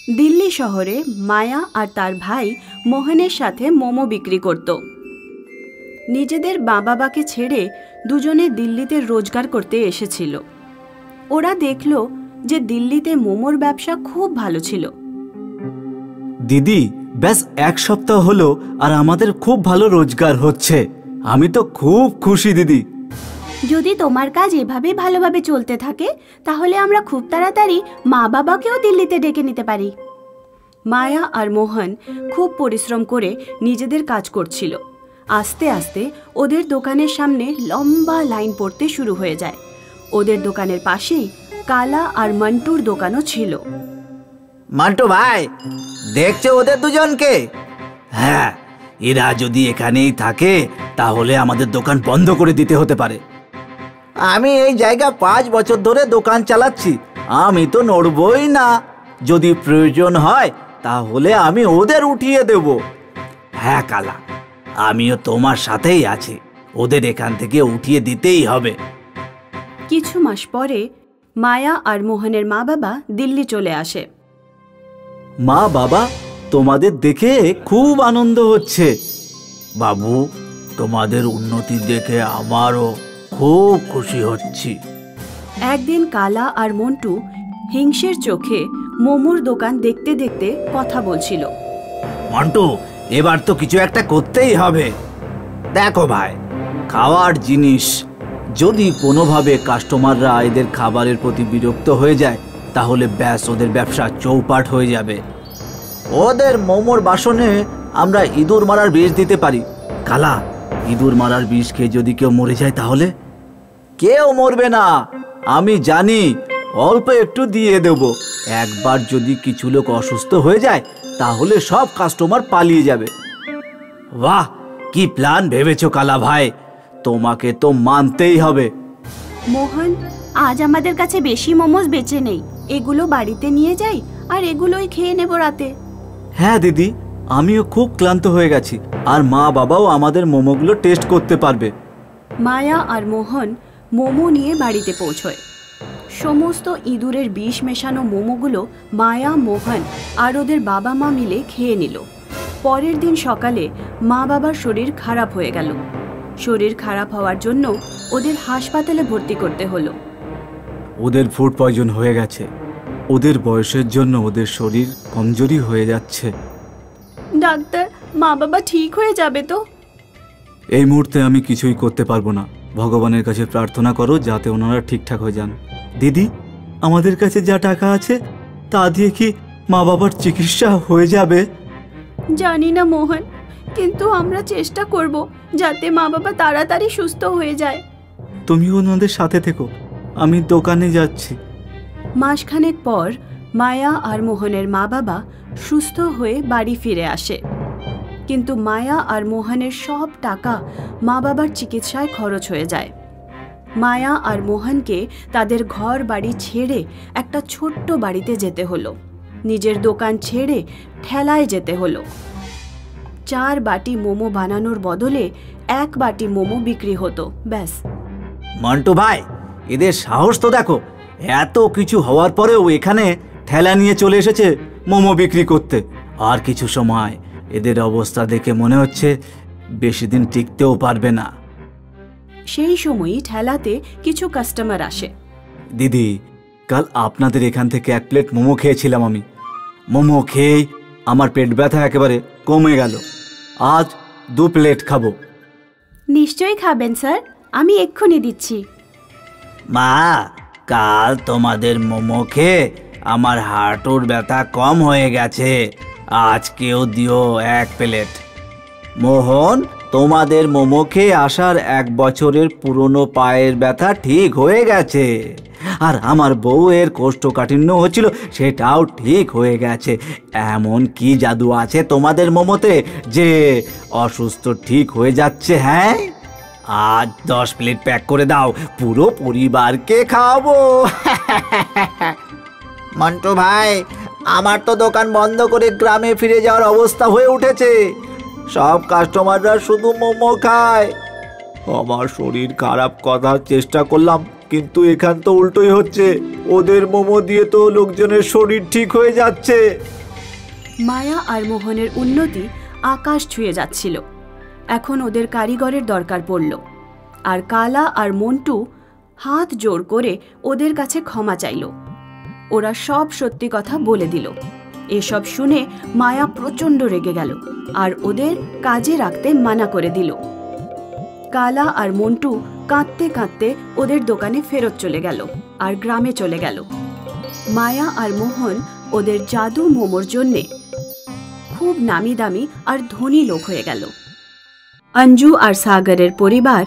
দিল্লি শহরে মায়া আর তার ভাই মোহনের সাথে মোমো বিক্রি করত। নিজেদের মা বাবাকে ছেড়ে দুজনে দিল্লিতে রোজগার করতে এসেছিল। ওরা দেখল যে দিল্লিতে মোমোর ব্যবসা খুব ভালো ছিল। দিদি, ব্যাস এক সপ্তাহ হলো আর আমাদের খুব ভালো রোজগার হচ্ছে। আমি তো খুব খুশি দিদি। যদি তোমার কাজ এভাবে ভালোভাবে চলতে থাকে তাহলে আমরা খুব তাড়াতাড়ি মা বাবাকেও দিল্লিতে ডেকে নিতে পারি। মায়া আর মোহন খুব পরিশ্রম করে নিজেদের কাজ করছিল। আস্তে আস্তে ওদের দোকানের সামনে লম্বা লাইন পড়তে শুরু হয়ে যায়। ওদের দোকানের পাশেই কালা আর মন্টুর দোকানও ছিল। মন্টু ভাই, দেখছো ওদের দুজনকে? হ্যাঁ, এরা যদি এখানেই থাকে তাহলে আমাদের দোকান বন্ধ করে দিতে হতে পারে। আমি এই জায়গা 5 বছর ধরে দোকান চালাচ্ছি, আমি তো নড়বই না। যদি প্রয়োজন হয় তাহলে আমি ওদের উঠিয়ে দেব। হ্যাঁ কালা, আমিও তোমার সাথেই আছি। ওদের এখান থেকে উঠিয়ে দিতেই হবে। কিছু মাস পরে মায়া আর মোহনের মা বাবা দিল্লি চলে আসে। মা বাবা, তোমাদের দেখে খুব আনন্দ হচ্ছে। বাবু, তোমাদের উন্নতি দেখে আমারও খুব খুশি হচ্ছি। একদিন কালা আর মন্টু হিংসের চোখে মোমোর দোকান দেখতে দেখতে কথা বলছিল। মন্টু, এবার তো কিছু একটা করতেই হবে। দেখো ভাই, খাওয়ার জিনিস, যদি কোনোভাবে কাস্টমাররা এদের খাবারের প্রতি বিরক্ত হয়ে যায় তাহলে ব্যাস ওদের ব্যবসা চৌপাট হয়ে যাবে। ওদের মোমোর বাসনে আমরা ইঁদুর মারার বিষ দিতে পারি। কালা, ইঁদুর মারার বিষ খেয়ে যদি কেউ মরে যায় তাহলে? কেউ মরবে না, আমি জানি। অল্প একটু দিয়ে দেব। একবার যদি কিছু লোক অসুস্থ হয়ে যায় তাহলে সব কাস্টমার পালিয়ে যাবে। বাহ, কি প্ল্যান ভেবেছো কালা ভাই, তোমাকে তো মানতেই হবে। মোহন, আজ আমাদের কাছে বেশি মোমোস বেঁচে নেই, এগুলো বাড়িতে নিয়ে যাই আর এগুলোই খেয়ে নেব রাতে। হ্যাঁ দিদি, আমিও খুব ক্লান্ত হয়ে গেছি, আর মা বাবাও আমাদের মোমোগুলো টেস্ট করতে পারবে। মায়া আর মোহন মোমো নিয়ে বাড়িতে পৌঁছয়। সমস্ত ইঁদুরের বিষ মেশানো মোমোগুলো মায়া, মোহন আর ওদের বাবা মা মিলে খেয়ে নিল। পরের দিন সকালে মা বাবার শরীর খারাপ হয়ে গেল। শরীর খারাপ হওয়ার জন্য ওদের হাসপাতালে ভর্তি করতে হলো। ওদের ফুড পয়জন হয়ে গেছে। ওদের বয়সের জন্য ওদের শরীর কমজোরি হয়ে যাচ্ছে। ডাক্তার, মা বাবা ঠিক হয়ে যাবে তো? এই মুহূর্তে আমি কিছুই করতে পারবো না। ভগবানের কাছে প্রার্থনা করো যাতে ওনারা ঠিকঠাক হয়ে যান। দিদি, আমাদের কাছে যা টাকা আছে তা দিয়ে কি মা বাবার চিকিৎসা হয়ে যাবে? জানি না মোহন, কিন্তু আমরা চেষ্টা করব যাতে মা বাবা তাড়াতাড়ি সুস্থ হয়ে যায়। তুমি ওনাদের সাথে থেকো, আমি দোকানে যাচ্ছি। মাসখানেক পর মায়া আর মোহনের মা বাবা সুস্থ হয়ে বাড়ি ফিরে আসে। কিন্তু মায়া আর মোহনের সব টাকা মা বাবার চিকিৎসায় খরচ হয়ে যায়। মায়া আর মোহনকে তাদের ঘর বাড়ি ছেড়ে একটা ছোট্ট বাড়িতে যেতে হলো। নিজের দোকান ছেড়ে ঠেলায় যেতে হলো। 4 বাটি মোমো বানানোর বদলে 1 বাটি মোমো বিক্রি হতো, ব্যাস। মন্টু ভাই, এদের সাহস তো দেখো। এত কিছু হওয়ার পরেও এখানে ঠেলা নিয়ে চলে এসেছে মোমো বিক্রি করতে। আর কিছু সময় এদের অবস্থা দেখে মনে হচ্ছে বেশি দিন টিকতেও পারবে না। সেই সময়ই ঠেলাতে কিছু কাস্টমার আসে। দিদি, কাল আপনাদের এখান থেকে 1 প্লেট মোমো খেয়েছিলাম আমি। মোমো খেয়েই আমার পেট ব্যথা একেবারে কমে গেল। আজ 2 প্লেট খাবো। নিশ্চয়ই খাবেন স্যার, আমি এক্ষুনি দিচ্ছি। মা, কাল তোমাদের মোমো খেয়ে আমার হাঁটুর ব্যথা কম হয়ে গেছে, আজকেও দিও 1 প্লেট। মোহন, তোমাদের মোমো খেয়ে আসার 1 বছরের পুরনো পায়ের ব্যথা ঠিক হয়ে গেছে, আর আমার বউয়ের কোষ্ঠকাঠিন্য হচ্ছিল সেটাও ঠিক হয়ে গেছে। এমন কি জাদু আছে তোমাদের মোমোতে যে অসুস্থ ঠিক হয়ে যাচ্ছে? হ্যাঁ, আজ 10 প্লেট প্যাক করে দাও, পুরো পরিবারকে খাওয়াবো। মন্টু ভাই, আমার তো দোকান বন্ধ করে গ্রামে ফিরে যাওয়ার অবস্থা হয়ে উঠেছে। সব কাস্টমাররা শুধু মোমো খায়। আমার শরীর খারাপ করার চেষ্টা করলাম কিন্তু এখান তো উল্টোই হচ্ছে, ওদের মোমো দিয়ে তো লোকজনের শরীর ঠিক হয়ে যাচ্ছে। মায়া আর মোহনের উন্নতি আকাশ ছুঁয়ে যাচ্ছিল। এখন ওদের কারিগরের দরকার পড়ল, আর কালা আর মন্টু হাত জোড় করে ওদের কাছে ক্ষমা চাইল। ওরা সব সত্যি কথা বলে দিল। এসব শুনে মায়া প্রচণ্ড রেগে গেল আর ওদের কাজে রাখতে মানা করে দিল। কালা আর মন্টু কাঁদতে কাঁদতে ওদের দোকানে ফেরত চলে গেল আর গ্রামে চলে গেল। মায়া আর মোহন ওদের জাদু মোমোর জন্যে খুব নামি দামি আর ধনী লোক হয়ে গেল। অঞ্জু আর সাগরের পরিবার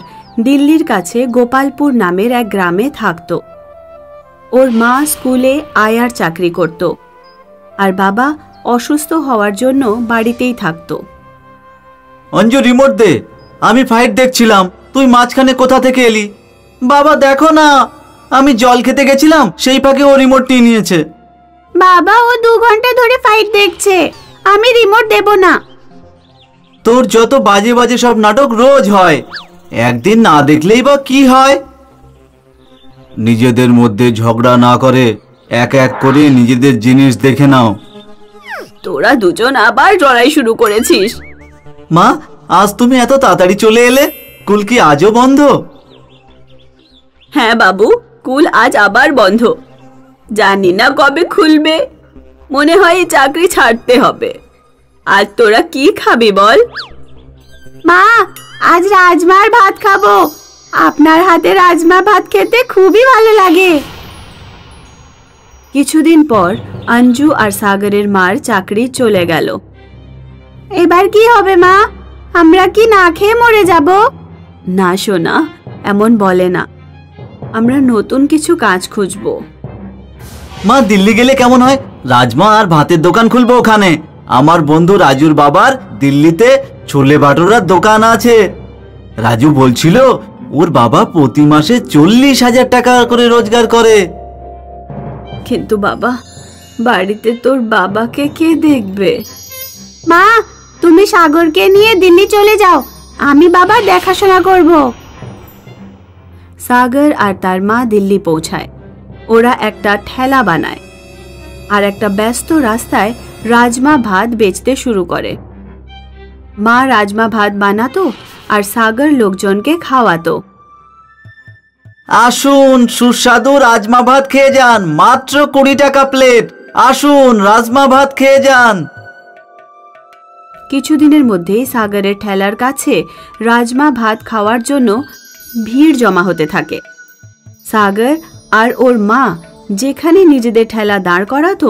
দিল্লির কাছে গোপালপুর নামের এক গ্রামে থাকত। ওর মা স্কুলে আয়ার চাকরি করত আর বাবা অসুস্থ হওয়ার জন্য বাড়িতেই থাকত। অঞ্জু, রিমোট দে, আমি ফাইট দেখছিলাম, তুই মাঝখানে কোথা থেকে এলি? বাবা দেখো না, আমি জল খেতে গেছিলাম, সেই ফাঁকে ও রিমোট নিয়ে নিয়েছে। বাবা, ও 2 ঘন্টা ধরে ফাইট দেখছে, আমি রিমোট দেব না। তোর যত বাজে বাজে সব নাটক রোজ হয়, একদিন না দেখলেই বা কি হয়? নিজেদের মধ্যে ঝগড়া না করে এক এক করে নিজেদের জিনিস দেখে নাও। তোরা দুজন আবার লড়াই শুরু করেছিস। মা, আজ তুমি এত তাড়াতাড়ি চলে এলে, স্কুল কি আজও বন্ধ? হ্যাঁ বাবু, স্কুল আজ আবার বন্ধ। জানি না কবে খুলবে, মনে হয় এই চাকরি ছাড়তে হবে। আজ তোরা কি খাবি বল? মা, আজ রাজমার ভাত খাবো। আপনার হাতে রাজমা ভাত খেতে খুবই ভালো লাগে। কিছুদিন পর অঞ্জু আর সাগরের মার চাকরি চলে গেল। এবার কি হবে মা? আমরা কি না খেয়ে মরে যাব? না সোনা, এমন বলে না, আমরা নতুন কিছু কাজ খুঁজবো। মা, দিল্লি গেলে কেমন হয়? রাজমা আর ভাতের দোকান খুলবো ওখানে। আমার বন্ধু রাজুর বাবার দিল্লিতে ছোলে ভাটুরার দোকান আছে। রাজু বলছিল ওর বাবা প্রতি মাসে 40,000 টাকা করে রোজগার করে। কিন্তু বাবা, বাড়িতে তোর বাবাকে কে দেখবে? মা, তুমি সাগরকে নিয়ে দিল্লি চলে যাও, আমি বাবা দেখাশোনা করব। সাগর আর তার মা দিল্লি পৌঁছায়। ওরা একটা ঠেলা বানায় আর একটা ব্যস্ত রাস্তায় রাজমা ভাত বেচতে শুরু করে। মা রাজমা ভাত বানাতো আর সাগর লোকজনকে খাওয়াতো। আসুন, সুস্বাদু রাজমা ভাত খেয়ে যান, মাত্র 20 টাকা প্লেট। আসুন, রাজমা ভাত খেয়ে যান। কিছুদিনের মধ্যেই সাগরের ঠেলার কাছে রাজমা ভাত খাওয়ার জন্য ভিড় জমা হতে থাকে। সাগর আর ওর মা যেখানে নিজেদের ঠেলা দাঁড় করাতো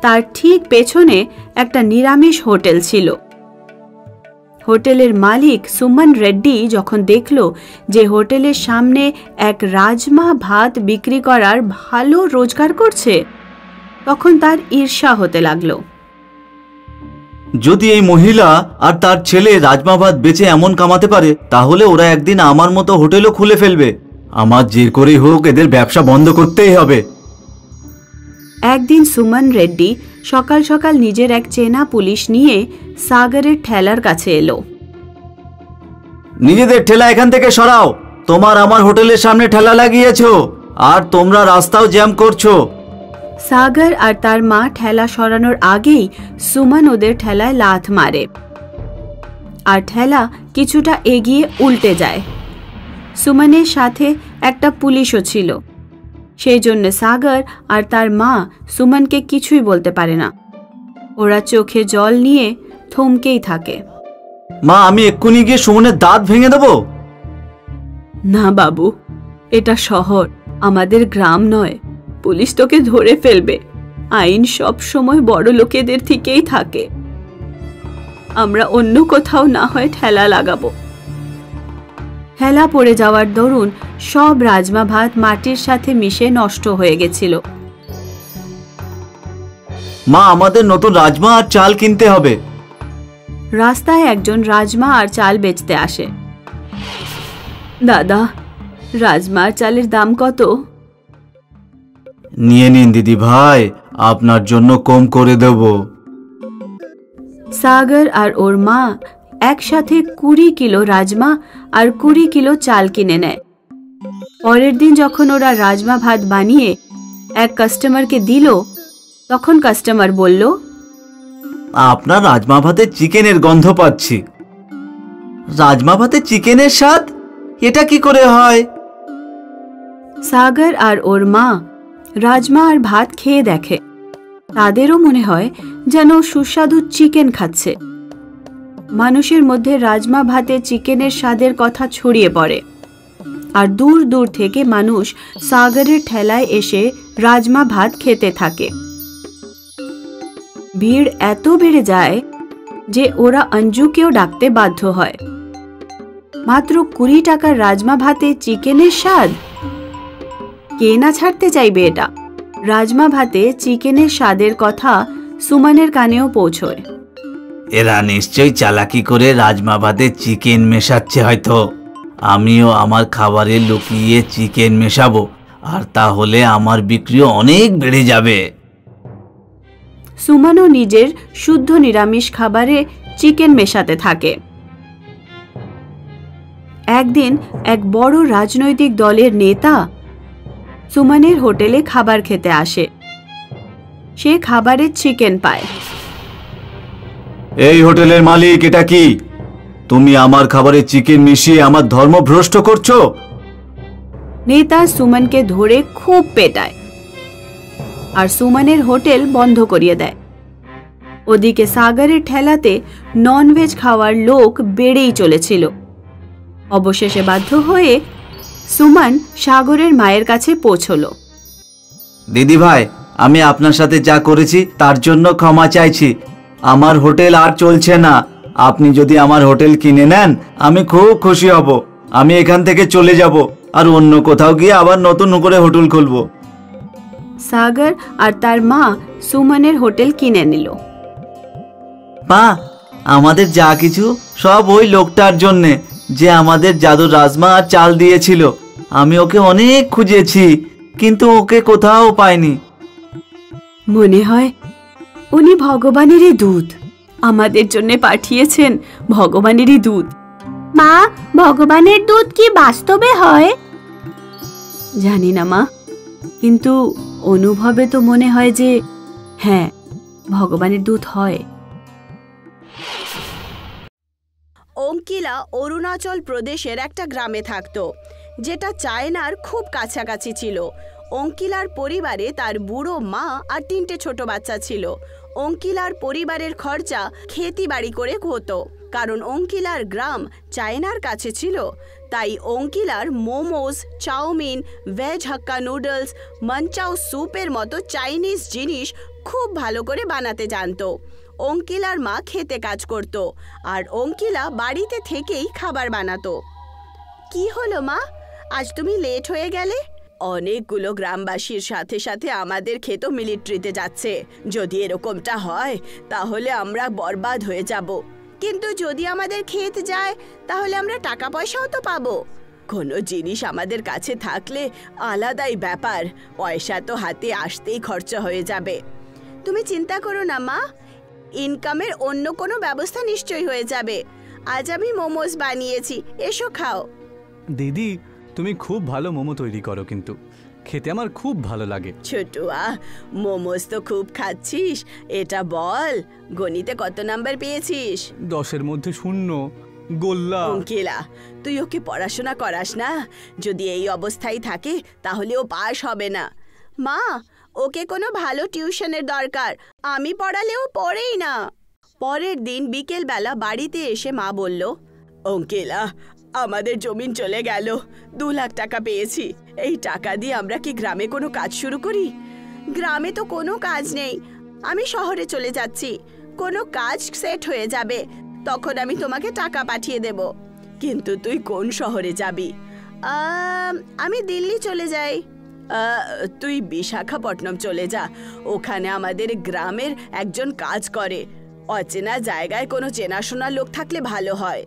তার ঠিক পেছনে একটা নিরামিষ হোটেল ছিল। হোটেলের মালিক সুমন রেড্ডি যখন দেখল যে হোটেলের সামনে এক রাজমা ভাত বিক্রি করার ভালো রোজগার করছে, তখন তার ঈর্ষা হতে লাগলো। যদি এই মহিলা আর তার ছেলে রাজমা ভাত বেচে এমন কামাতে পারে, তাহলে ওরা একদিন আমার মতো হোটেলও খুলে ফেলবে। আমার যে করেই হোক এদের ব্যবসা বন্ধ করতেই হবে। একদিন সুমন রেড্ডি সকাল সকাল নিজের এক চেনা পুলিশ নিয়ে সাগরের ঠেলার কাছে এলো। নিজেদের ঠেলা এখান থেকে সরাও, তোমার আমার হোটেলের সামনে ঠেলা লাগিয়েছো আর তোমরা রাস্তাও জ্যাম করছো। সাগর আর তার মা ঠেলা সরানোর আগেই সুমন ওদের ঠেলায় লাথ মারে আর ঠেলা কিছুটা এগিয়ে উল্টে যায়। সুমনের সাথে একটা পুলিশও ছিল, সেই জন্য সাগর আর তার মা সুমনকে কিছুই বলতে পারে না। ওরা চোখে জল নিয়ে থমকেই থাকে। মা, আমি এক্ষুনি গিয়ে সুমনের দাঁত ভেঙে দেবো। না বাবু, এটা শহর, আমাদের গ্রাম নয়। পুলিশ তোকে ধরে ফেলবে। আইন সব সময় বড় লোকেদের থেকেই থাকে। আমরা অন্য কোথাও না হয় ঠেলা লাগাবো। ঠেলা পড়ে যাওয়ার দরুন সব রাজমা ভাত মাটির সাথে মিশে নষ্ট হয়ে গেছিল। মা, আমাদের নতুন রাজমা আর চাল কিনতে হবে। রাস্তায় একজন রাজমা আর চাল বেচতে আসে। দাদা, রাজমা আর চালের দাম কত? নিয়ে নিন দিদি ভাই, আপনার জন্য কম করে দেব। সাগর আর ওর মা একসাথে 20 কিলো রাজমা আর 20 কিলো চাল কিনে নেয়। পরের দিন যখন ওরা রাজমা ভাত বানিয়ে এক কাস্টমারকে দিল, তখন কাস্টমার বলল, আপনার রাজমা ভাতে চিকেনের গন্ধ পাচ্ছি। রাজমা ভাতে চিকেনের স্বাদ? এটা কি করে হয়? সাগর আর ওর মা রাজমা আর ভাত খেয়ে দেখে। তাদেরও মনে হয় যেন সুস্বাদু চিকেন খাচ্ছে। মানুষের মধ্যে রাজমা ভাতে চিকেনের স্বাদের কথা ছড়িয়ে পড়ে, আর দূর দূর থেকে মানুষ সাগরের ঠেলায় এসে রাজমা ভাত খেতে থাকে। ভিড় এত বেড়ে যায় যে ওরা অঞ্জুকেও ডাকতে বাধ্য হয়। মাত্র 20 টাকার রাজমা ভাতে চিকেনের স্বাদ? কে না ছাড়তে চাইবে এটা? রাজমা ভাতে চিকেনের স্বাদের কথা সুমনের কানেও পৌঁছয়। এরা নিশ্চয়ই চালাকি করে রাজমা ভাতে চিকেন মেশাচ্ছে হয়তো। আমিও আমার খাবারে লুকিয়ে চিকেন মেশাবো, আর তাহলে আমার বিক্রিও অনেক বেড়ে যাবে। সুমনও নিজের শুদ্ধ নিরামিষ খাবারে চিকেন মেশাতে থাকে। একদিন এক বড় রাজনৈতিক দলের নেতা সুমনের হোটেলে খাবার খেতে আসে। সে খাবারে চিকেন পায়। এই হোটেলের মালিক, এটা কি? তুমি আমার খাবারে চিকেন মিশিয়ে আমার ধর্ম ভ্রষ্ট করছো। নেতা সুমনকে ধরে খুব পেটায় আর সুমনের হোটেল বন্ধ করিয়ে দেয়। ওদিকে সাগরের ঠেলাতে ননভেজ খাওয়ার লোক বেড়েই চলেছিল। অবশেষে বাধ্য হয়ে সুমন সাগরের মায়ের কাছে পৌঁছল। দিদি ভাই, আমি আপনার সাথে যা করেছি তার জন্য ক্ষমা চাইছি। আমার হোটেল আর চলছে না। আপনি যদি আমার হোটেল কিনে নেন আমি খুব খুশি হব। আমি এখান থেকে চলে যাব আর অন্য কোথাও গিয়ে আবার নতুন করে হোটেল খুলব। সাগর আর তার মা সুমনের হোটেল কিনে নিল। মা, আমাদের যা কিছু সব ওই লোকটার জন্যে, যে আমাদের জাদুর রাজমা আর চাল দিয়েছিল। আমি ওকে অনেক খুঁজেছি, কিন্তু ওকে কোথাও পাইনি। মনে হয় উনি ভগবানেরই দূত, আমাদের জন্য পাঠিয়েছেন ভগবানেরই দূত। মা, ভগবানের দূত কি বাস্তবে হয়? জানি না মা, কিন্তু অনুভবে তো মনে হয় যে হ্যাঁ, ভগবানের দূত হয়। অঙ্কিলা অরুণাচল প্রদেশের একটা গ্রামে থাকত, যেটা চায়নার খুব কাছাকাছি ছিল। অঙ্কিলার পরিবারে তার বুড়ো মা আর 3টে ছোট বাচ্চা ছিল। অঙ্কিলার পরিবারের খরচা খেতি বাড়ি করে হতো, কারণ অঙ্কিলার গ্রাম চায়নার কাছে ছিল। তাই অঙ্কিলার momos, chowmein, veg hakka noodles, manchow স্যুপের মতো চাইনিজ জিনিস খুব ভালো করে বানাতে জানতো। অঙ্কিলার মা খেতে কাজ করত আর অঙ্কিলা বাড়িতে থেকেই খাবার বানাতো। কি হলো মা, আজ তুমি লেট হয়ে গেলে? অনেকগুলো গ্রামবাসীর সাথে সাথে আমাদের ক্ষেতও মিলিটারিতে যাচ্ছে। যদি এরকমটা হয় তাহলে আমরা বরবাদ হয়ে যাব। কিন্তু যদি আমাদের ক্ষেত যায় তাহলে আমরা টাকা পয়সাও তো পাবো। কোনো জিনিস আমাদের কাছে থাকলে আলাদাই ব্যাপার, পয়সা তো হাতে আসতেই খরচা হয়ে যাবে। তুমি চিন্তা করো না মা, ইনকামের অন্য কোনো ব্যবস্থা নিশ্চয়ই হয়ে যাবে। আজ আমি মোমোস বানিয়েছি, এসো খাও। দিদি, তুমি খুব ভালো মোমো তৈরি করো, কিন্তু খেতে আমার খুব ভালো লাগে। ছোটুয়া, মোমোস তো খুব খাচ্ছিস, এটা বল গণিতে কত নাম্বার পেয়েছিস? 10-এর মধ্যে 0, গোল্লা। অঙ্কিলা, তুই ওকে পড়াশোনা করাস না। যদি এই অবস্থায় থাকে তাহলে ও পাস হবে না। মা, ওকে কোনো ভালো টিউশনের দরকার, আমি পড়ালেও পড়েই না। পরের দিন বিকেলবেলা বাড়িতে এসে মা বলল, অঙ্কিলা, আমাদের জমিন চলে গেল, 2 লাখ টাকা পেয়েছি। এই টাকা দিয়ে আমরা কি গ্রামে কোনো কাজ শুরু করি? গ্রামে তো কোনো কাজ নেই, আমি শহরে চলে যাচ্ছি। কোনো কাজ সেট হয়ে যাবে, তখন আমি তোমাকে টাকা পাঠিয়ে দেব। কিন্তু তুই কোন শহরে যাবি? আমি দিল্লি চলে যাই। তুই বিশাখাপট্টনম চলে যা, ওখানে আমাদের গ্রামের একজন কাজ করে। অচেনা জায়গায় কোনো চেনাশোনা লোক থাকলে ভালো হয়।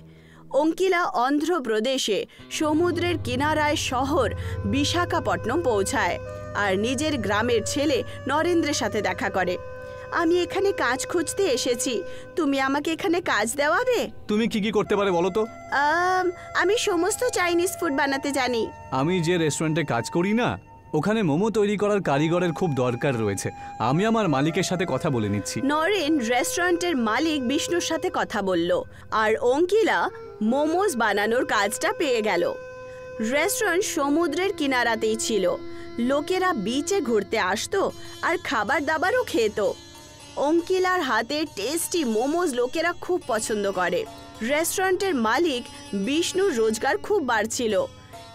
অঙ্কিলা অন্ধ্রপ্রদেশে সমুদ্রের কিনারায় শহর বিশাখাপট্টনম পৌঁছায় আর নিজের গ্রামের ছেলে নরেন্দ্রের সাথে দেখা করে। আমি এখানে কাজ খুঁজতে এসেছি। তুমি আমাকে এখানে কাজ দেওয়াবে? তুমি কি কি করতে পারে বলো তো? আমি সমস্ত চাইনিজ ফুড বানাতে জানি। আমি যে রেস্টুরেন্টে কাজ করি না, ওখানে মোমো তৈরি করার কারিগরের খুব দরকার রয়েছে। আমি আমার মালিকের সাথে কথা বলে নিচ্ছি। নরেন রেস্টুরেন্টের মালিক বিষ্ণুর সাথে কথা বলল, আর অঙ্কিলা মোমোস বানানোর কাজটা পেয়ে গেল। রেস্টুরেন্ট সমুদ্রের কিনারাতেই ছিল। লোকেরা বিচে ঘুরতে আসতো আর খাবার দাবারও খেত। অঙ্কিলার হাতে টেস্টি মোমোস লোকেরা খুব পছন্দ করে। রেস্টুরেন্টের মালিক বিষ্ণুর রোজগার খুব বাড়ছিল,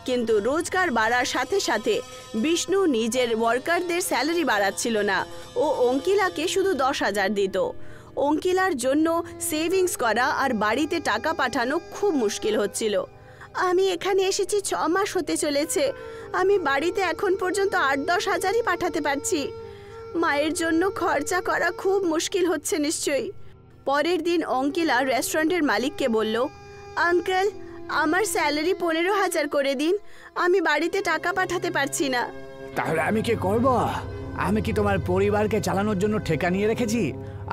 কিন্তু রোজগার বাড়ার সাথে সাথে বিষ্ণু নিজের ওয়ার্কারদের স্যালারি বাড়াচ্ছিল না। ও অঙ্কিলাকে শুধু 10,000 দিত। অঙ্কিলার জন্য সেভিংস করা আর বাড়িতে টাকা পাঠানো খুব মুশকিল হচ্ছিল। আমি এখানে এসেছি 6 মাস হতে চলেছে। আমি বাড়িতে এখন পর্যন্ত 8-10 হাজারই পাঠাতে পারছি। মায়ের জন্য খরচা করা খুব মুশকিল হচ্ছে নিশ্চয়ই। পরের দিন অঙ্কিলা রেস্টুরেন্টের মালিককে বলল, আঙ্কেল, আমার স্যালারি 15,000 করে দিন। আমি বাড়িতে টাকা পাঠাতে পারছি না। তাহলে আমি কি করব? আমি কি তোমার পরিবারকে চালানোর জন্য ঠেকা নিয়ে রেখেছি?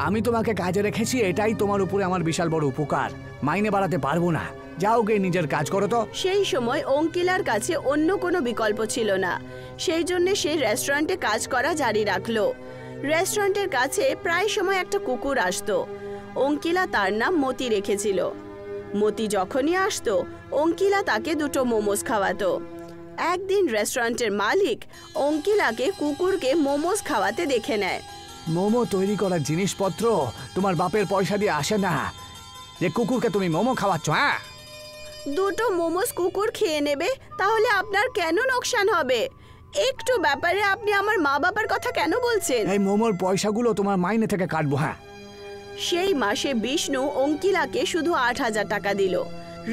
আমি তোমাকে কাজে রেখেছি, এটাই তোমার উপরে আমার বিশাল বড় উপকার। মাইনে বাড়াতে পারবো না, যাও গিয়ে নিজের কাজ করো তো। সেই সময় অঙ্কিলার কাছে অন্য কোনো বিকল্প ছিল না। সেই জন্য সে রেস্টুরেন্টে কাজ করা জারি রাখলো। রেস্টুরেন্টের কাছে প্রায় সময় একটা কুকুর আসতো। অঙ্কিলা তার নাম মতি রেখেছিল। মতি যখনই আসতো, অঙ্কিলা তাকে 2টো মোমোস খাওয়াতো। একদিন রেস্টুরেন্টের মালিক অঙ্কিলাকে কুকুরকে মোমোস খাওয়াতে দেখে নেয়। মোমো তৈরি করার জিনিসপত্র তোমার বাপের পয়সা দিয়ে আসে না, যে কুকুরকে তুমি মোমো খাওয়াচ্ছ। হ্যাঁ, 2টো মোমোস কুকুর খেয়ে নেবে, তাহলে আপনার কেন লোকসান হবে? একটু ব্যাপারে আপনি আমার মা বাবার কথা কেন বলছেন? এই মোমোর পয়সাগুলো তোমার মাইনে থেকে কাটবো। হ্যাঁ। সেই মাসে বিষ্ণু অঙ্কিলাকে শুধু 8,000 টাকা দিল।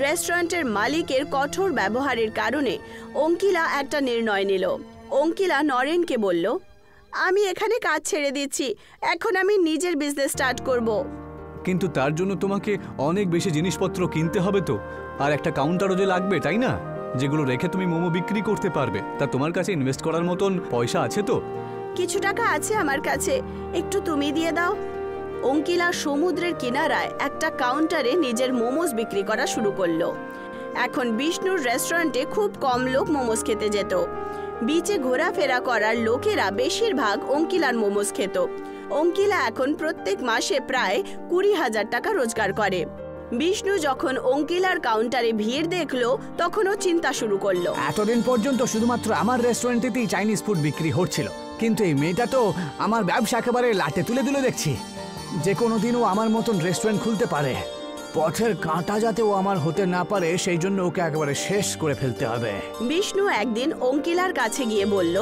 রেস্টুরেন্টের মালিকের কঠোর ব্যবহারের কারণে অঙ্কিলা একটা নির্ণয় নিল। অঙ্কিলা নরেনকে বলল, আমি এখানে কাজ ছেড়ে দিচ্ছি, এখন আমি নিজের বিজনেস স্টার্ট করব। কিন্তু তার জন্য তোমাকে অনেক বেশি জিনিসপত্র কিনতে হবে তো, আর একটা কাউন্টারও যে লাগবে, তাই না? যেগুলো রেখে তুমি মোমো বিক্রি করতে পারবে। তা তোমার কাছে ইনভেস্ট করার মতন পয়সা আছে তো? কিছু টাকা আছে আমার কাছে, একটু তুমি দিয়ে দাও। অঙ্কিলা সমুদ্রের কিনারায় একটা কাউন্টারে নিজের মোমোস বিক্রি করা শুরু করলো। এখন বিষ্ণুর রেস্টুরেন্টে খুব কম লোক মোমোস খেতে যেত। বিচে ঘোরাফেরা করার লোকেরা বেশিরভাগ অঙ্কিলার মোমোস খেত। অঙ্কিলা এখন প্রত্যেক মাসে প্রায় 20,000 টাকা রোজগার করে। বিষ্ণু যখন অঙ্কিলার কাউন্টারে ভিড় দেখলো, তখন ও চিন্তা শুরু করলো। এতদিন পর্যন্ত শুধুমাত্র আমার রেস্টুরেন্টেতেই চাইনিজ ফুড বিক্রি হচ্ছিল, কিন্তু এই মেয়েটা তো আমার ব্যবসা একেবারে লাটে তুলে দিল দেখছি। যে কোনো দিনও আমার মতন রেস্টুরেন্ট খুলতে পারে। পথের কাঁটা যাতে ও আমার হতে না পারে, সেই জন্য ওকে একেবারে শেষ করে ফেলতে হবে। বিষ্ণু একদিন অঙ্কিলার কাছে গিয়ে বলল,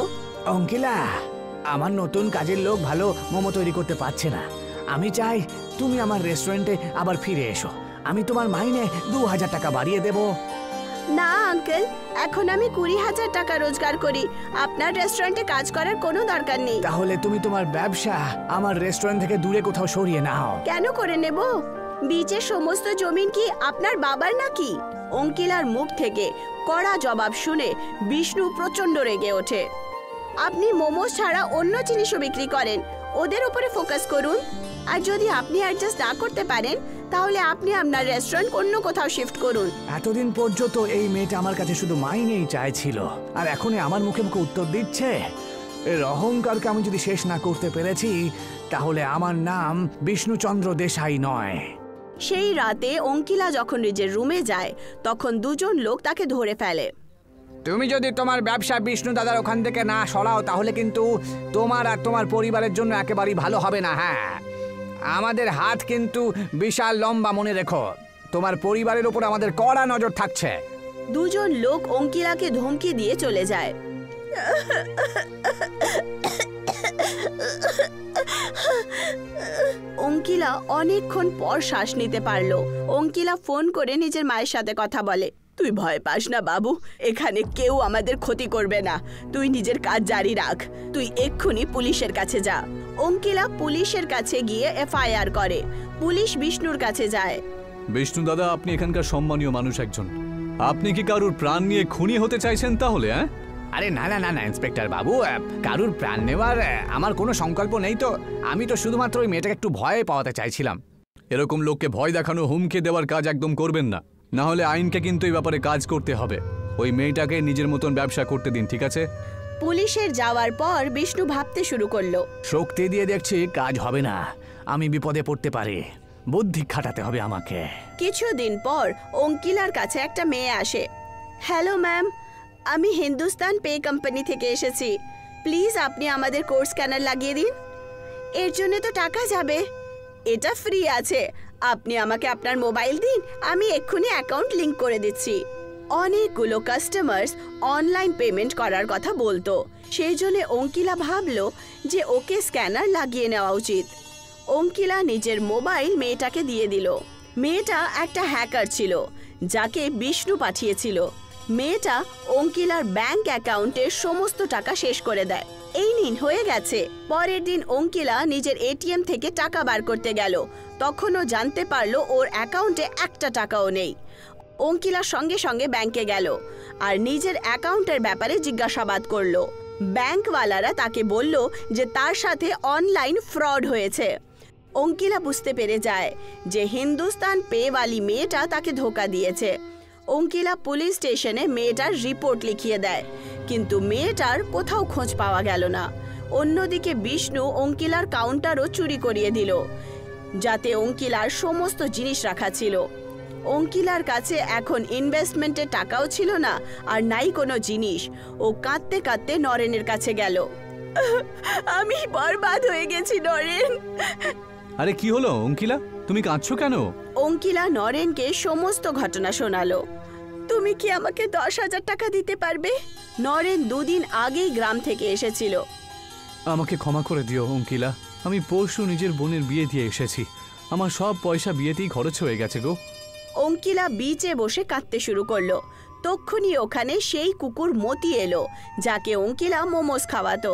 অঙ্কিলা, আমার নতুন কাজের লোক ভালো মোমো তৈরি করতে পারছে না। আমি চাই তুমি আমার রেস্টুরেন্টে আবার ফিরে এসো। আমি তোমার মাইনে 2,000 টাকা বাড়িয়ে দেব। না আঙ্কেল, এখন আমি 20,000 টাকা রোজগার করি। আপনার রেস্টুরেন্টে কাজ করার কোনো দরকার নেই। তাহলে তুমি তোমার ব্যবসা আমার রেস্টুরেন্ট থেকে দূরে কোথাও সরিয়ে নাও। কেন করে নেব? বিচের সমস্ত জমিন কি আপনার বাবার নাকি? অঙ্কিলার মুখ থেকে কড়া জবাব শুনে বিষ্ণু প্রচন্ড রেগে ওঠে। আপনি মোমোস ছাড়া অন্য জিনিসও বিক্রি করেন, ওদের উপরে ফোকাস করুন। আর যদি আপনি অ্যাডজাস্ট না করতে পারেন, তাহলে আপনি আপনার রেস্টুরেন্ট অন্য কোথাও শিফট করুন। এতদিন পর্যন্ত এই মেয়েটা আমার কাছে শুধু মাইনেই চাইছিল, আর এখনই আমার মুখে মুখে উত্তর দিচ্ছে। এর অহংকারকে আমি যদি শেষ না করতে পেরেছি, তাহলে আমার নাম বিষ্ণুচন্দ্র দেশাই নয়। সেই রাতে অঙ্কিলা যখন নিজের রুমে যায়, তখন 2জন লোক তাকে ধরে ফেলে। তুমি যদি তোমার ব্যবসা বিষ্ণু দাদার ওখান থেকে না সরাও, তাহলে কিন্তু তোমার আর তোমার পরিবারের জন্য একেবারেই ভালো হবে না। হ্যাঁ, আমাদের হাত কিন্তু বিশাল লম্বা, মনে রেখো। তোমার পরিবারের উপর আমাদের কড়া নজর থাকছে। 2জন লোক অঙ্কিলাকে ধমকি দিয়ে চলে যায়। অঙ্কিলা অনেকক্ষণ পর শ্বাস নিতে পারলো। অঙ্কিলা ফোন করে নিজের মায়ের সাথে কথা বলে। তুই ভয় পাস না বাবু, এখানে কেউ আমাদের ক্ষতি করবে না। তুই নিজের কাজ জারি রাখ। তুই এক্ষুনি পুলিশের কাছে যা। অঙ্কিলা পুলিশের কাছে গিয়ে FIR করে। পুলিশ বিষ্ণুর কাছে যায়। বিষ্ণু দাদা, আপনি এখানকার সম্মানীয় মানুষ একজন। আপনি কি কারুর প্রাণ নিয়ে খুনি হতে চাইছেন তাহলে? আরে না না না না ইন্সপেক্টর বাবু, কারুর প্রাণ নেওয়ার আমার কোনো সংকল্প নেই তো। আমি তো শুধুমাত্র ওই মেয়েটাকে একটু ভয় পাওয়াতে চাইছিলাম। এরকম লোককে ভয় দেখানো, হুমকি দেওয়ার কাজ একদম করবেন না, না হলে আইনকে কিন্তু এই ব্যাপারে কাজ করতে হবে। ওই মেয়েটাকে নিজের মতন ব্যবসা করতে দিন, ঠিক আছে? পুলিশের যাওয়ার পর বিষ্ণু ভাবতে শুরু করলো। শক্তি দিয়ে দেখছি কাজ হবে না, আমি বিপদে পড়তে পারি, বুদ্ধি খাটাতে হবে আমাকে। কিছুদিন পর অঙ্কিলার কাছে একটা মেয়ে আসে। হ্যালো ম্যাম, আমি হিন্দুস্তান পে কোম্পানি থেকে এসেছি। প্লিজ আপনি আমাদের কোড স্ক্যানার লাগিয়ে দিন। এর জন্য তো টাকা যাবে। এটা ফ্রি আছে, আপনি আমাকে আপনার মোবাইল দিন, আমি এক্ষুনি অ্যাকাউন্ট লিংক করে দিচ্ছি। অনেকগুলো কাস্টমার্স অনলাইন পেমেন্ট করার কথা বলতো, সেই জন্য অঙ্কিলা ভাবলো যে ওকে স্ক্যানার লাগিয়ে নেওয়া উচিত। অঙ্কিলা নিজের মোবাইল মেয়েটাকে দিয়ে দিল। মেয়েটা একটা হ্যাকার ছিল যাকে বিষ্ণু পাঠিয়েছিল। মেয়েটা অঙ্কিলার ব্যাংক অ্যাকাউন্টের সমস্ত টাকা শেষ করে দেয়। এই নিন, হয়ে গেছে। পরের দিন অঙ্কিলা নিজের এটিএম থেকে টাকা বার করতে গেল, তখনও জানতে পারলো ওর অ্যাকাউন্টে একটা টাকাও নেই। অঙ্কিলা সঙ্গে সঙ্গে ব্যাংকে গেল আর নিজের অ্যাকাউন্টের ব্যাপারে জিজ্ঞাসাবাদ করলো। ব্যাংকওয়ালারা তাকে বলল যে তার সাথে অনলাইন ফ্রড হয়েছে। অঙ্কিলা বুঝতে পেরে যায় যে হিন্দুস্তান পেওয়ালি মেয়েটা তাকে ধোঁকা দিয়েছে। অঙ্কিলা পুলিশ স্টেশনে মেয়েটার রিপোর্ট লিখিয়ে দেয়, কিন্তু মেয়েটার কোথাও খোঁজ পাওয়া গেল না। অন্যদিকে বিষ্ণু অঙ্কিলার কাউন্টারও চুরি করিয়ে দিল, যাতে অঙ্কিলার সমস্ত জিনিস রাখা ছিল। অঙ্কিলার কাছে এখন ইনভেস্টমেন্টের টাকাও ছিল না আর নাই কোনো জিনিস। ও কাঁদতে কাঁদতে নরেনের কাছে গেল। আমি বরবাদ হয়ে গেছি নরেন। আরে কি হলো অঙ্কিলা, তুমি কাঁদছো কেন? অঙ্কিলা নরেনকে সমস্ত ঘটনা শোনালো। তুমি কি আমাকে 10,000 টাকা দিতে পারবে? নরেন দুদিন আগেই গ্রাম থেকে এসেছিল। আমাকে ক্ষমা করে দিও অঙ্কিলা, আমি পরশু নিজের বোনের বিয়ে দিয়ে এসেছি, আমার সব পয়সা বিয়েতেই খরচ হয়ে গেছে গো। অঙ্কিলা বিচে বসে কাঁদতে শুরু করলো। তক্ষুনি ওখানে সেই কুকুর মতি এলো, যাকে অঙ্কিলা মোমোস খাওয়াতো।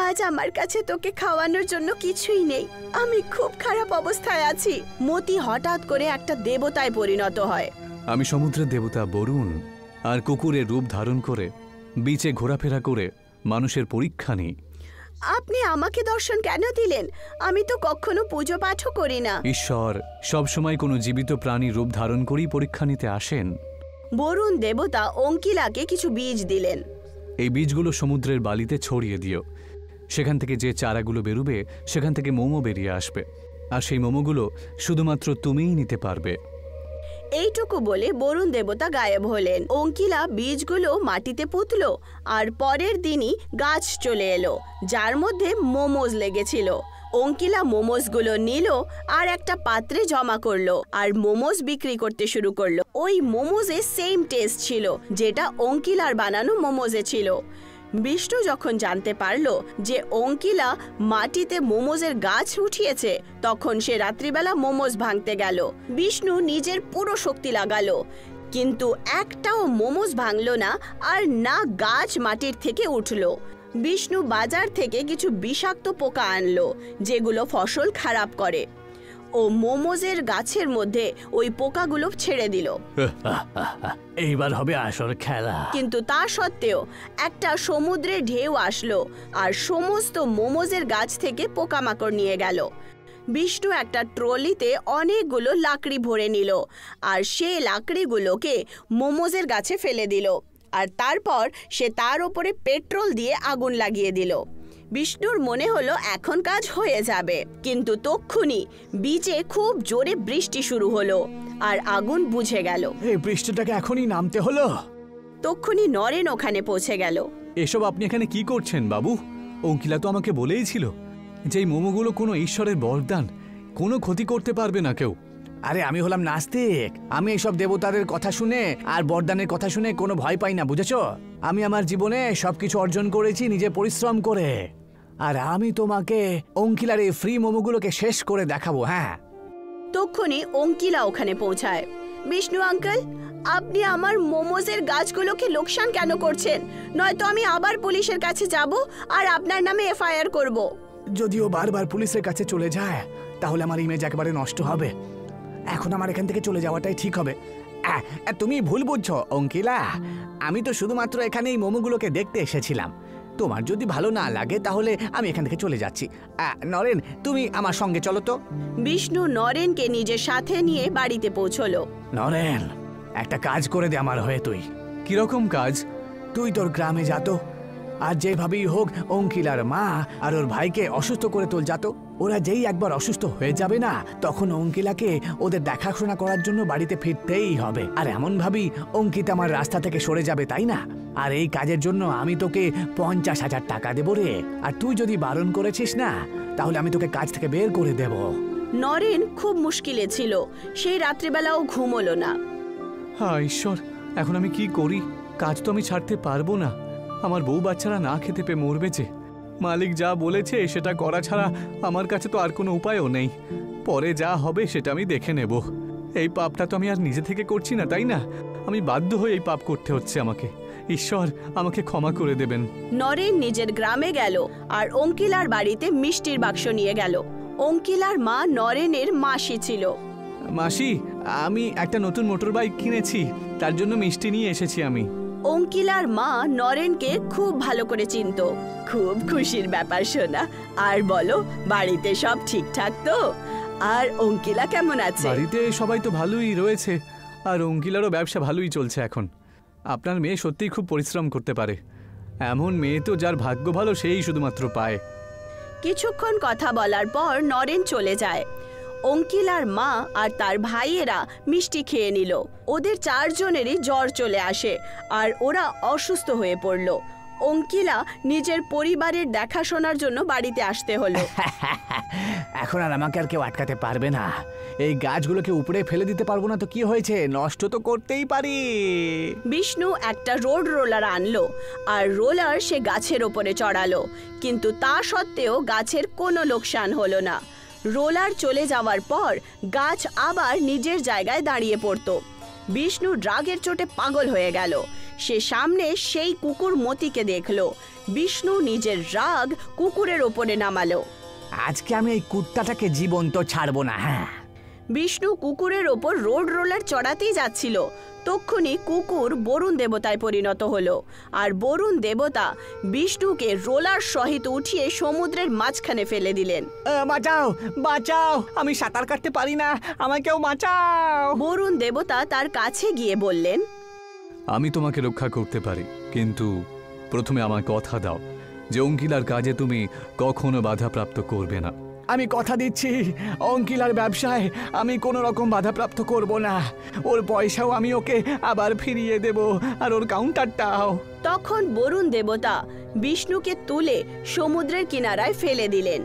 আজ আমার কাছে তোকে খাওয়ানোর জন্য কিছুই নেই, আমি খুব খারাপ অবস্থায় আছি। মতি হঠাৎ করে একটা দেবতায় পরিণত হয়। আমি সমুদ্রের দেবতা বরুণ, আর কুকুরের রূপ ধারণ করে বিচে ঘোরাফেরা করে মানুষের পরীক্ষা নিই। আপনি আমাকে দর্শন কেন দিলেন? আমি তো কখনো পুজো পাঠও করি না। ঈশ্বর সবসময় কোনো জীবিত প্রাণী রূপ ধারণ করেই পরীক্ষা নিতে আসেন। বরুণ দেবতা অঙ্কিলাকে কিছু বীজ দিলেন। এই বীজগুলো সমুদ্রের বালিতে ছড়িয়ে দিও, সেখান থেকে যে চারাগুলো বেরোবে সেখান থেকে মোমো বেরিয়ে আসবে, আর সেই মোমোগুলো শুধুমাত্র তুমিই নিতে পারবে। এইটুকু বলে বরুণ দেবতা গায়েব হলেন। অঙ্কিলা বীজগুলো মাটিতে পুঁতল আর পরের দিনই গাছ চলে এলো, যার মধ্যে মোমোজ লেগেছিল। অঙ্কিলা মোমোজগুলো নিল আর একটা পাত্রে জমা করলো আর মোমোজ বিক্রি করতে শুরু করলো। ওই মোমোজে সেম টেস্ট ছিল যেটা অঙ্কিলার বানানো মোমোজে ছিল। বিষ্ণু যখন জানতে পারলো যে অঙ্কিলা মাটিতে মোমোজের গাছ উঠিয়েছে, তখন সে রাত্রিবেলা মোমোজ ভাঙতে গেল। বিষ্ণু নিজের পুরো শক্তি লাগালো, কিন্তু একটাও মোমোজ ভাঙলো না আর না গাছ মাটির থেকে উঠলো। বিষ্ণু বাজার থেকে কিছু বিষাক্ত পোকা আনলো, যেগুলো ফসল খারাপ করে। ও মোমোজের গাছের মধ্যে ওই পোকাগুলো ছেড়ে দিল। এইবার হবে আসল খেলা। কিন্তু তা সত্ত্বেও একটা সমুদ্রের ঢেউ আসলো আর সমস্ত মোমোজের গাছ থেকে পোকামাকড় নিয়ে গেল। বিষ্ণু একটা ট্রলিতে অনেকগুলো লাকড়ি ভরে নিল আর সেই লাকড়িগুলোকে মোমোজের গাছে ফেলে দিল, আর তারপর সে তার উপরে পেট্রোল দিয়ে আগুন লাগিয়ে দিল। বিষ্ণুর মনে হলো এখন কাজ হয়ে যাবে, কিন্তু তক্ষুনি বিচে খুব জোরে বৃষ্টি শুরু হলো আর আগুন বুঝে গেল। এই বৃষ্টিটাকে এখনই নামতে হলো। তক্ষুনি নরেন ওখানে পৌঁছে গেল। এসব আপনি এখানে কি করছেন বাবু? অঙ্কিলা তো আমাকে বলেই ছিল যে এই মোমোগুলো কোনো ঈশ্বরের বরদান, কোনো ক্ষতি করতে পারবে না কেউ। আরে আমি হলাম নাস্তিক, আমি এইসব দেবতাদের কথা শুনে আর বরদানের কথা শুনে কোনো ভয় পাই না, বুঝেছো? আমি আমার জীবনে সবকিছু অর্জন করেছি নিজে পরিশ্রম করে, আর আমি তোমাকে অঙ্কিলার এই ফ্রি মোমোগুলোকে শেষ করে দেখাবো। হ্যাঁ। তক্ষুনি অঙ্কিলা ওখানে পৌঁছায়। বিষ্ণু আঙ্কেল, আপনি আমার মোমোজের গাছগুলোকে লোকসান কেন করছেন? নয়তো আমি আবার পুলিশের কাছে যাব আর আপনার নামে এফআইআর করব। যদিও বারবার পুলিশের কাছে চলে যায় তাহলে আমার ইমেজ একেবারে নষ্ট হবে। এখন আমার এখান থেকে চলে যাওয়াটাই ঠিক হবে। তুমি ভুল বুঝছো অঙ্কিলা, আমি তো শুধুমাত্র এখানে এই মোমোগুলোকে দেখতে এসেছিলাম। তোমার যদি ভালো না লাগে তাহলে আমি এখান থেকে চলে যাচ্ছি। নরেন, তুমি আমার সঙ্গে চলো তো। বিষ্ণু নরেনকে নিজের সাথে নিয়ে বাড়িতে পৌঁছলো। নরেন, একটা কাজ করে দে আমার হয়ে। তুই কিরকম কাজ? তুই তোর গ্রামে যা তো, আর যেভাবেই হোক অঙ্কিলার মা আর ওর ভাইকে অসুস্থ করে তোল যা তো। ওরা যেই একবার অসুস্থ হয়ে যাবে না, তখন অঙ্কিলাকে ওদের দেখাশোনা করার জন্য বাড়িতে ফিরতেই হবে। আর এমন ভাবি অঙ্কিত আমার রাস্তা থেকে সরে যাবে, তাই না? আর এই কাজের জন্য আমি তোকে 50,000 টাকা দেবো রে। আর তুই যদি বারণ করেছিস না, তাহলে আমি তোকে কাজ থেকে বের করে দেব। নরেন খুব মুশকিলে ছিল। সেই রাত্রিবেলাও ঘুমোলো না। হ্যাঁ ঈশ্বর, এখন আমি কি করি? কাজ তো আমি ছাড়তে পারবো না। আমার বউ বাচ্চারা না খেতে পেয়ে মরবে যে। মালিক যা বলেছে সেটা করা ছাড়া আমার কাছে তো আর কোনো উপায়ও নেই। পরে যা হবে সেটা আমি দেখে নেব। এই পাপটা তো আমি আর নিজে থেকে করছি না, তাই না? আমি বাধ্য হয়ে এই পাপ করতে হচ্ছে আমাকে। ঈশ্বর আমাকে ক্ষমা করে দেবেন। নরেন নিজের গ্রামে গেল আর অঙ্কিলার বাড়িতে মিষ্টির বাক্স নিয়ে গেল। অঙ্কিলার মা নরেনের মাসি ছিল। মাসি, আমি একটা নতুন মোটর বাইক কিনেছি, তার জন্য মিষ্টি নিয়ে এসেছি আমি। অঙ্কিলার মা নরেনকে খুব ভালো করে চিনত। খুব খুশির ব্যাপার সোনা। আর বলো, বাড়িতে সব ঠিকঠাক তো? আর অঙ্কিলা কেমন আছে? বাড়িতে সবাই তো ভালোই রয়েছে, আর অঙ্কিলারও ব্যবসা ভালোই চলছে এখন। আপনার মেয়ে সত্যিই খুব পরিশ্রম করতে পারে। এমন মেয়ে তো যার ভাগ্য ভালো সেই শুধুমাত্র পায়। কিছুক্ষণ কথা বলার পর নরেন চলে যায়। অঙ্কিলার মা আর তার ভাইয়েরা মিষ্টি খেয়ে নিল। ওদের 4 জনেরই জ্বর চলে আসে আর ওরা অসুস্থ হয়ে পড়ল। অঙ্কিলা নিজের পরিবারের দেখাশোনার জন্য বাড়িতে আসতে হলো। এখন আর আমাকে আর কেউ আটকাতে পারবে না। এই গাছগুলোকে উপড়ে ফেলে দিতে পারবো না তো কি হয়েছে, নষ্ট তো করতেই পারি। বিষ্ণু একটা রোড রোলার আনলো আর রোলার সে গাছের ওপরে চড়ালো, কিন্তু তা সত্ত্বেও গাছের কোনো লোকসান হলো না। রোলার চলে যাওয়ার পর গাছ আবার নিজের জায়গায় দাঁড়িয়ে পড়তো। বিষ্ণু রাগের চোটে পাগল হয়ে গেল। সে সামনে সেই কুকুর মতিকে দেখলো। বিষ্ণু নিজের রাগ কুকুরের ওপরে নামালো। আজকে আমি এই কুত্তাটাকে জীবন্ত ছাড়বো না। হ্যাঁ, বিষ্ণু কুকুরের ওপর রোড রোলার চড়াতেই যাচ্ছিল। তক্ষুনি কুকুর বরুণ দেবতায় পরিণত হলো আর বরুণ দেবতা বিষ্ণুকে রোলার সহিত উঠিয়ে সমুদ্রের মাঝখানে ফেলে দিলেন। বাঁচাও, বাঁচাও, আমি সাঁতার কাটতে পারি না, আমাকে কেউ বাঁচাও। বরুণ দেবতা তার কাছে গিয়ে বললেন, আমি তোমাকে রক্ষা করতে পারি, কিন্তু প্রথমে আমার কথা দাও যে অঙ্কিলার কাজে তুমি কখনো বাধাপ্রাপ্ত করবে না। আমি কথা দিচ্ছি, অঙ্কিলার ব্যবসায় আমি কোনো রকম বাধাপ্রাপ্ত করব না। ওর পয়সাও আমি ওকে আবার ফিরিয়ে দেব, আর ওর কাউন্টারটাও। তখন বরুণ দেবতা বিষ্ণুকে তুলে সমুদ্রের কিনারায় ফেলে দিলেন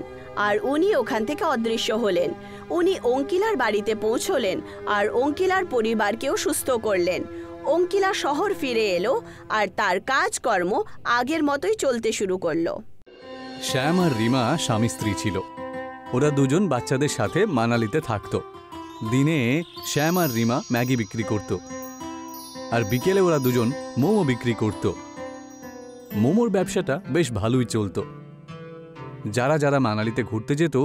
আর উনি ওখান থেকে অদৃশ্য হলেন। উনি অঙ্কিলার বাড়িতে পৌঁছলেন আর অঙ্কিলার পরিবারকেও সুস্থ করলেন। অঙ্কিলা শহর ফিরে এলো আর তার কাজকর্ম আগের মতোই চলতে শুরু করলো। শ্যাম আর রিমা স্বামী স্ত্রী ছিল। ওরা দুজন বাচ্চাদের সাথে মানালিতে থাকত। দিনে শ্যাম আর রিমা ম্যাগি বিক্রি করত, আর বিকেলে ওরা দুজন মোমো বিক্রি করত। মোমোর ব্যবসাটা বেশ ভালোই চলত। যারা যারা মানালিতে ঘুরতে যেত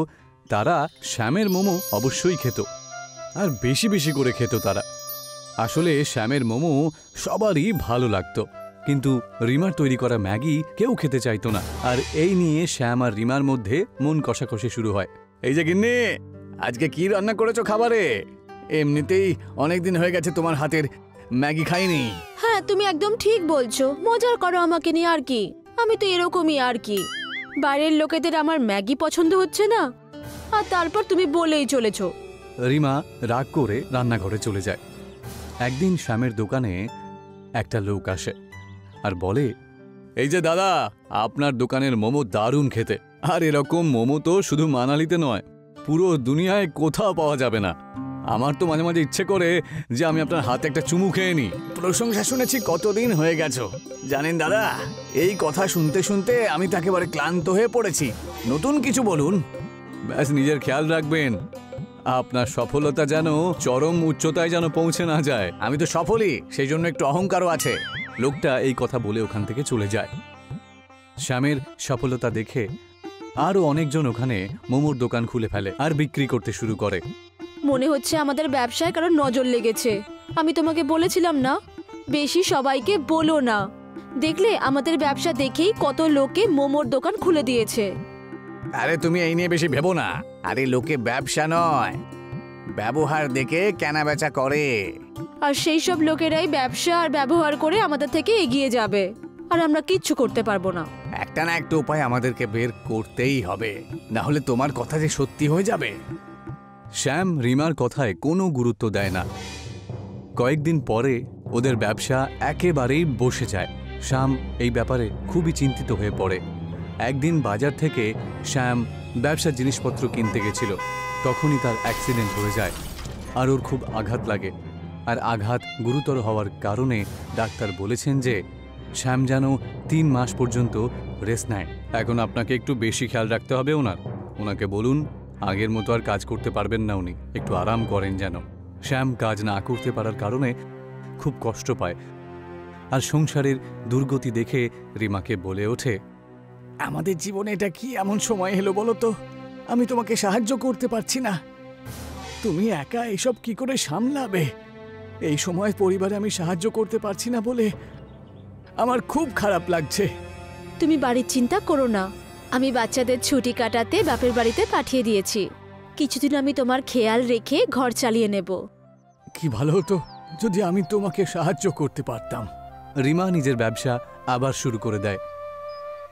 তারা শ্যামের মোমো অবশ্যই খেত, আর বেশি বেশি করে খেত তারা। আসলে শ্যামের মোমো সবারই ভালো লাগতো, কিন্তু রিমার তৈরি করা ম্যাগি কেউ খেতে চাইতো না। আর এই নিয়ে শ্যাম আর রিমার মধ্যে মন কষাকষি শুরু হয়। এই যে গিন্নি, আজকে কি রান্না করেছো খাবারে? এমনিতেই অনেকদিন হয়ে গেছে তোমার হাতের ম্যাগি খাইনি। হ্যাঁ, তুমি একদম ঠিক বলছো। মজার করো আমাকে নিয়ে আর কি। আমি তো এরকমই আর কি। বাইরের লোকেদের আমার ম্যাগি পছন্দ হচ্ছে না, আর তারপর তুমি বলেই চলেছো। রিমা রাগ করে রান্নাঘরে চলে যায়। একদিন শ্যামের দোকানে একটা লোক আসে আর বলে, এই যে দাদা, আপনার দোকানের মোমো দারুণ খেতে। আর এরকম মোমো তো শুধু মানালিতে নয়, পুরো দুনিয়ায় কোথাও পাওয়া যাবে না। আমার তো মাঝে মাঝে ইচ্ছে করে যে আমি আপনার হাতে একটা চুমু খেয়ে নিই। প্রশংসা শুনেছি কতদিন হয়ে গেছো। জানেন দাদা, এই কথা শুনতে শুনতে আমি তো একেবারে ক্লান্ত হয়ে পড়েছি। নতুন কিছু বলুন। ব্যাস, নিজের খেয়াল রাখবেন, আপনার সফলতা যেন চরম উচ্চতায় যেন পৌঁছে না যায়। আমি তো সফলই, সেই জন্য একটু অহংকারও আছে। লোকটা এই কথা বলে ওখান থেকে চলে যায়। শ্যামের সফলতা দেখে আরও অনেকজন ওখানে মোমোর দোকান খুলে ফেলে আর বিক্রি করতে শুরু করে। মনে হচ্ছে আমাদের ব্যবসায় কারো নজর লেগেছে। আমি তোমাকে বলেছিলাম না, বেশি সবাইকে বলো না। দেখলে আমাদের ব্যবসা দেখেই কত লোকে মোমোর দোকান খুলে দিয়েছে। আরে তুমি এই নিয়ে বেশি ভেবো না। আরে লোকে ব্যবসা নয়, ব্যবহার দেখে কেনা বেচা করে। আর সেই সব লোকেরাই ব্যবসা আর ব্যবহার করে আমাদের থেকে এগিয়ে যাবে, আর আমরা কিচ্ছু করতে পারবো না। একটা না একটা উপায় আমাদেরকে বের করতেই হবে, না হলে তোমার কথা যে সত্যি হয়ে যাবে। শ্যাম রিমার কথায় কোনো গুরুত্ব দেয় না। কয়েকদিন পরে ওদের ব্যবসা একেবারেই বসে যায়। শ্যাম এই ব্যাপারে খুবই চিন্তিত হয়ে পড়ে। একদিন বাজার থেকে শ্যাম ব্যবসার জিনিসপত্র কিনতে গেছিল, তখনই তার অ্যাক্সিডেন্ট হয়ে যায় আর ওর খুব আঘাত লাগে। আর আঘাত গুরুতর হওয়ার কারণে ডাক্তার বলেছেন যে শ্যাম যেন 3 মাস পর্যন্ত রেস্ট নেয়। এখন আপনাকে একটু বেশি খেয়াল রাখতে হবে ওনাকে বলুন আগের মতো আর কাজ করতে পারবেন না, উনি একটু আরাম করেন যেন। শ্যাম কাজ না করতে পারার কারণে খুব কষ্ট পায় আর সংসারের দুর্গতি দেখে রিমাকে বলে ওঠে, আমাদের জীবনে এটা কি এমন সময় এলো বলো তো? আমি তোমাকে সাহায্য করতে পারছি না, তুমি একা এসব কি করে সামলাবে? এই সময় পরিবারে আমি সাহায্য করতে পারছি না বলে আমার খুব খারাপ লাগছে। তুমি বাড়ির চিন্তা করো না, আমি বাচ্চাদের ছুটি কাটাতে বাপের বাড়িতে পাঠিয়ে দিয়েছি। কিছুদিন আমি তোমার খেয়াল রেখে ঘর চালিয়ে নেব। কি ভালো হতো যদি আমি তোমাকে সাহায্য করতে পারতাম। রিমা নিজের ব্যবসা আবার শুরু করে দেয়।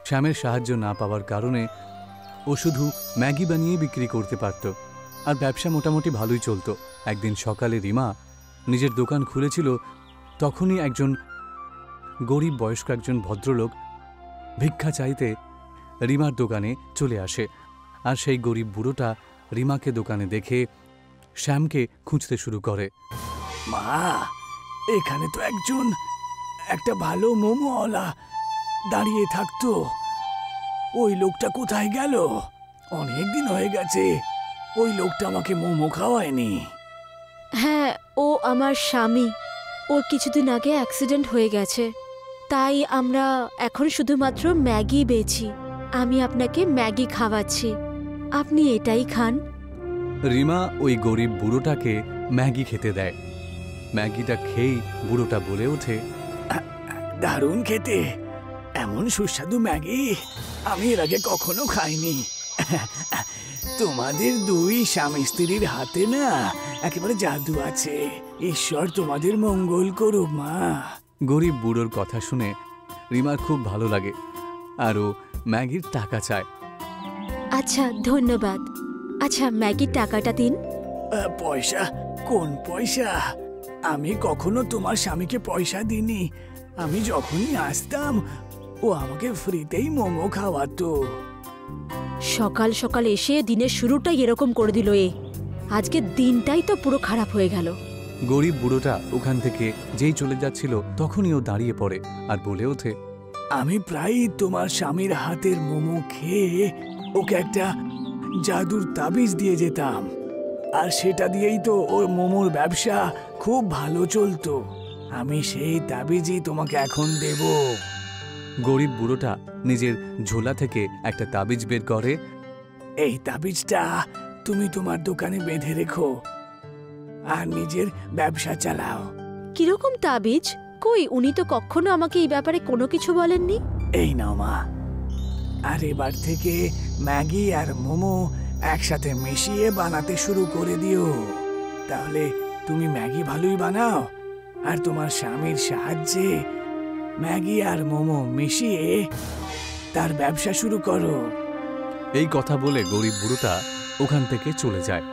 শ্যামের সাহায্য না পাওয়ার কারণে ও শুধু ম্যাগি বানিয়ে বিক্রি করতে পারত, আর ব্যবসা মোটামুটি ভালোই চলত। একদিন সকালে রিমা নিজের দোকান খুলেছিল, তখনই একজন গরিব বয়স্ক একজন ভদ্রলোক ভিক্ষা চাইতে রিমার দোকানে চলে আসে। আর সেই গরিব বুড়োটা রিমাকে দোকানে দেখে শ্যামকে খুঁজতে শুরু করে। মা, এখানে তো একটা ভালো মোমোওয়ালা দাঁড়িয়ে থাকতো, ওই লোকটা কোথায় গেল? অনেক দিন হয়ে গেছে ওই লোকটা আমাকে মোমো খাওয়ায়নি। হ্যাঁ, ও আমার স্বামী। ওর কিছুদিন আগে অ্যাক্সিডেন্ট হয়ে গেছে, তাই আমরা এখন শুধুমাত্র ম্যাগি বেচি। আমি আপনাকে ম্যাগি খাওয়াচ্ছি, আপনি এটাই খান। রিমা ওই গরিব বুড়োটাকে ম্যাগি খেতে দেয়। ম্যাগিটা খেয়েই বুড়োটা বলে ওঠে, দারুণ খেতে, এমন সুস্বাদু ম্যাগি আমি এর আগে কখনো খাইনি। তোমাদের 2 স্বামী স্ত্রীর হাতে না একেবারে জাদু আছে। ঈশ্বর তোমাদের মঙ্গল করুক মা। গরিব বুড়োর কথা শুনে রিমার খুব ভালো লাগে আর ও ম্যাগির টাকা চায়। আচ্ছা, ধন্যবাদ। আচ্ছা, ম্যাগির টাকাটা দিন। পয়সা? কোন পয়সা? আমি কখনো তোমার স্বামীকে পয়সা দিইনি। আমি যখনই আসতাম ও আমাকে ফ্রিতেই মোমো খাওয়াতো। সকাল সকাল এসে দিনের শুরুটাই এরকম করে দিল এ। আজকে দিনটাই তো পুরো খারাপ হয়ে গেল। গরিব বুড়োটা ওখান থেকে যেই চলে যাচ্ছিল তখনই ও দাঁড়িয়ে পড়ে আর বলে ওঠে, আমি প্রায়ই তোমার স্বামীর হাতের মোমো খেয়ে ওকে একটা জাদুর তাবিজ দিয়ে যেতাম, আর সেটা দিয়েই তো ওর মোমোর ব্যবসা খুব ভালো চলতো। আমি সেই তাবিজই তোমাকে এখন দেব। গরিব বুড়োটা নিজের ঝোলা থেকে একটা তাবিজ বের করে। এই তাবিজটা তুমি তোমার দোকানে বেঁধে রেখো আর নিজের ব্যবসা চালাও। কিরকম তাবিজ? কই, উনি তো কখনো আমাকে এই ব্যাপারে কোনো কিছু বলেননি। এই নাও মা, আর এবার থেকে ম্যাগি আর মোমো একসাথে মিশিয়ে বানাতে শুরু করে দিও। তাহলে তুমি ম্যাগি ভালোই বানাও, আর তোমার স্বামীর সাহায্যে ম্যাগি আর মোমো মিশিয়ে তার ব্যবসা শুরু করো। এই কথা বলে গরিব বুড়োটা ওখান থেকে চলে যায়।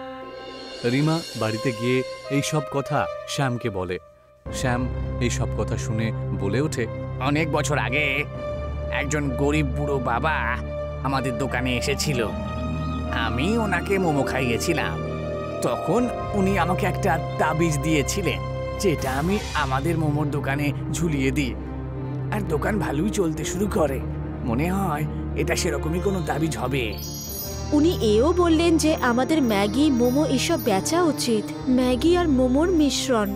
রিমা বাড়িতে গিয়ে এই সব কথা শ্যামকে বলে। শ্যাম এই সব কথা শুনে বলে ওঠে, অনেক বছর আগে একজন গরিব বুড়ো বাবা আমাদের দোকানে এসেছিল। আমি ওনাকে মোমো খাইয়েছিলাম। তখন উনি আমাকে একটা তাবিজ দিয়েছিলেন, যেটা আমি আমাদের মোমোর দোকানে ঝুলিয়ে দিই, আর দোকান ভালোই চলতে শুরু করে। মনে হয় এটা সেরকমই কোনো তাবিজ হবে। উনি এও বললেন যে আমাদের ম্যাগি মোমো এসব বেচা উচিত, ম্যাগি আর মোমোর মিশ্রণ।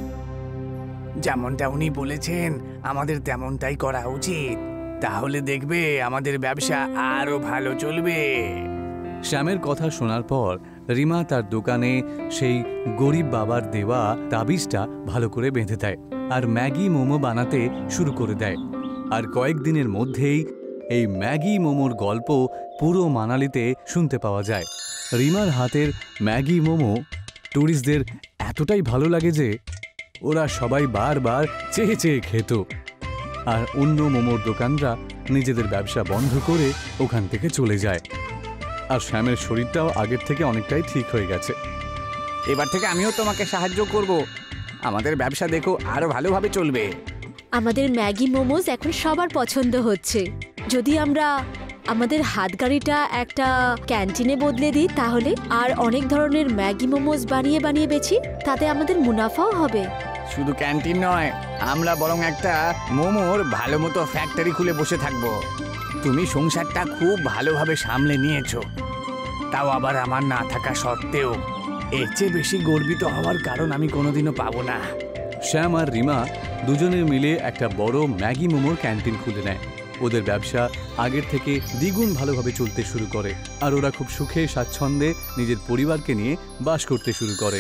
যেমনটা উনি বলেছেন আমাদের তেমনটাই করা উচিত, তাহলে দেখবে আমাদের ব্যবসা আরো ভালো চলবে। শ্যামের কথা শোনার পর রিমা তার দোকানে সেই গরিব বাবার দেওয়া তাবিজটা ভালো করে বেঁধে দেয় আর ম্যাগি মোমো বানাতে শুরু করে দেয়। আর কয়েকদিনের মধ্যেই এই ম্যাগি মোমোর গল্প পুরো মানালিতে শুনতে পাওয়া যায়। রিমার হাতের ম্যাগি মোমো ট্যুরিস্টদের এতটাই ভালো লাগে যে ওরা সবাই বারবার চেয়ে চেয়ে খেত। আর অন্য মোমোর দোকানরা নিজেদের ব্যবসা বন্ধ করে ওখান থেকে চলে যায়। আর শ্যামের শরীরটাও আগের থেকে অনেকটাই ঠিক হয়ে গেছে। এবার থেকে আমিও তোমাকে সাহায্য করব, আমাদের ব্যবসা দেখো আরো ভালোভাবে চলবে। আমাদের ম্যাগি মোমোজ এখন সবার পছন্দ হচ্ছে। যদি আমরা আমাদের হাতগাড়িটা একটা ক্যান্টিনে বদলে দিই তাহলে আর অনেক ধরনের ম্যাগি মোমোজ বানিয়ে বানিয়ে বেচি, তাতে আমাদের মুনাফাও হবে। শুধু ক্যান্টিন নয়, আমরা বরং একটা মোমোর ভালো মতো ফ্যাক্টরি খুলে বসে থাকবো। তুমি সংসারটা খুব ভালোভাবে সামলে নিয়েছো, তাও আবার আমার না থাকা সত্ত্বেও। এর চেয়ে বেশি গর্বিত হওয়ার কারণ আমি কোনোদিনও পাবো না। শ্যাম আর রিমা দুজনে মিলে একটা বড় ম্যাগি মোমোর ক্যান্টিন খুলে নেয়। ওদের ব্যবসা আগের থেকে দ্বিগুণ ভালোভাবে চলতে শুরু করে আর ওরা খুব সুখে স্বাচ্ছন্দ্যে নিজের পরিবারকে নিয়ে বাস করতে শুরু করে।